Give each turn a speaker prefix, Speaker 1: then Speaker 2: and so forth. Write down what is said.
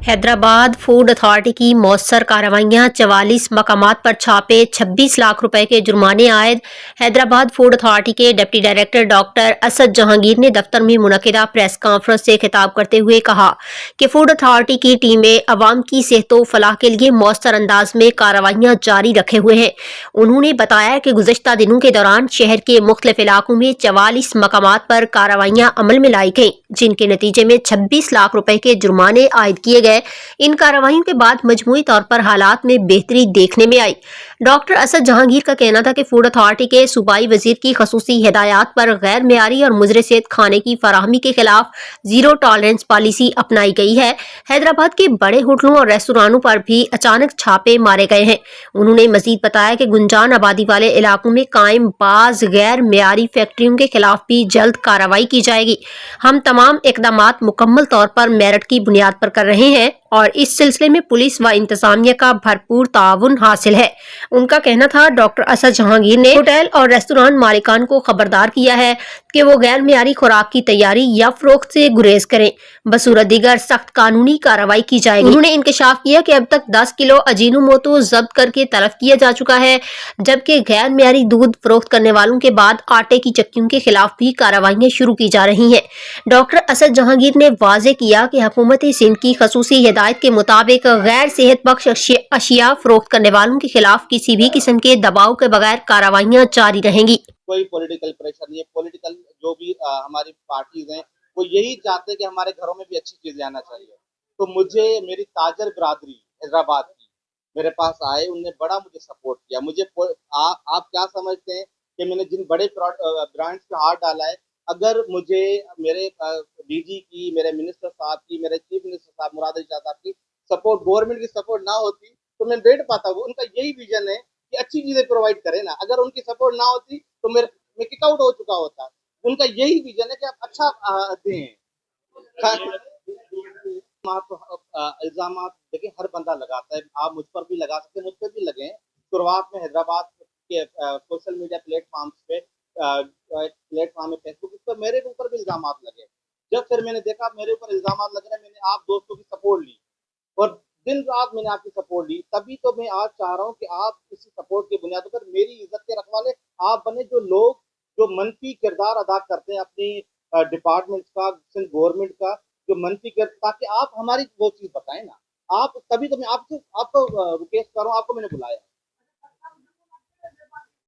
Speaker 1: Hyderabad food authority की मौसर कार्रवाइयां 44 मकामात पर छापे 26 लाख रुपए के जुर्माने आयद। हैदराबाद फूड अथॉरिटी के deputy director doctor Asad Jahangir ने दफ्तर में मुनक्किदा प्रेस कॉन्फ्रेंस से खिताब करते हुए कहा कि फूड अथॉरिटी की टीमें अवाम की सेहत व फलाह के लिए मौसर अंदाज में कार्रवाइयां जारी रखे हुए हैं। उन्होंने बताया कि गुज़िश्ता दिनों के दौरान शहर के मुख्तलिफ इलाकों में 44 मकामात पर कार्रवाइयां अमल में लाई गईं, जिनके नतीजे में 26 लाख रुपए के जुर्माने आयद किए गए। इन कार्रवाइयों के बाद मजमूई तौर पर हालात में बेहतरी देखने में आई। डॉक्टर असद जहांगीर का कहना था कि फूड अथॉरिटी के सूबाई वजीर की खसूसी हिदायत पर गैर मेयारी और मुजरे सेहत खाने की फराहमी के खिलाफ जीरो टॉलरेंस पॉलिसी अपनाई गई है। हैदराबाद के बड़े होटलों और रेस्टोरेंटों पर भी अचानक छापे मारे गए हैं। उन्होंने मजीद बताया कि गुंजान आबादी वाले इलाकों में कायम बाज गैर मेयारी फैक्ट्रियों के खिलाफ भी जल्द कार्रवाई की जाएगी। हम तमाम इकदामात मुकम्मल तौर पर मेरिट की बुनियाद पर कर रहे हैं और इस सिलसिले में पुलिस व इंतजामिया का भरपूर ताउन हासिल है। उनका कहना था डॉक्टर असद जहांगीर ने होटल और रेस्टोरेंट मालिकान को खबरदार किया है कि वो गैर मेयारी खुराक की तैयारी या फरोख्त से गुरेज करें, बसूरत दीगर सख्त कानूनी कार्रवाई की जाएगी। उन्होंने इंकशाफ किया कि अब तक 10 किलो अजीनोमोटो जब्त करके तलब किया जा चुका है, जबकि गैर मेयारी दूध फरोख्त करने वालों के बाद आटे की चक्कियों के खिलाफ भी कार्रवाइयां शुरू की जा रही हैं। डॉक्टर असद जहांगीर ने वाजे किया कि हुकूमत सिंध की खसूसी हिदायत के मुताबिक गैर सेहत बख्श अशिया फरोख्त करने वालों के खिलाफ किसी भी किस्म के दबाव के बगैर कार्रवाइयां जारी रहेंगी।
Speaker 2: कोई पॉलिटिकल प्रेशर नहीं है। पॉलिटिकल जो भी हमारी पार्टीज हैं वो यही चाहते हैं कि हमारे घरों में भी अच्छी चीजें आना चाहिए। तो मुझे मेरी ताजर बिरादरी हैदराबाद की मेरे पास आए, उनने बड़ा मुझे सपोर्ट किया। मुझे आप क्या समझते हैं कि मैंने जिन बड़े ब्रांड्स पे हाथ डाला है, अगर मुझे मेरे डीजी की, मेरे मिनिस्टर साहब की, मेरे चीफ मिनिस्टर साहब मुराद अली शाह साहब की सपोर्ट, गवर्नमेंट की सपोर्ट ना होती तो मैं बैठ पाता। वो उनका यही विजन है कि अच्छी चीजें प्रोवाइड करें ना। अगर उनकी सपोर्ट ना होती तो मैं किक आउट हो चुका होता। उनका यही विजन है कि आप अच्छा दें। इल्जाम देखिए हर बंदा लगाता है, आप मुझ पर भी लगा सकते हैं, मुझ पर भी लगे। शुरुआत में हैदराबाद के सोशल मीडिया प्लेटफॉर्म्स पे प्लेटफॉर्म है फेसबुक, इस पर मेरे ऊपर भी इल्जाम लगे। जब फिर मैंने देखा मेरे ऊपर इल्जाम लग रहे हैं, मैंने आप दोस्तों की सपोर्ट ली और दिन रात मैंने आपकी सपोर्ट ली। तभी तो मैं आज चाह रहा हूँ कि आप इसी सपोर्ट की बुनियाद पर मेरी इज्जत के रखवाले आप बने। जो लोग जो मनफी किरदार अदा करते हैं अपनी डिपार्टमेंट का, गवर्नमेंट का, जो मनफी कर, ताकि आप हमारी वो चीज बताएं ना। आप तभी तो मैं आपको रुकेश कर रहा हूँ, आपको मैंने बुलाया।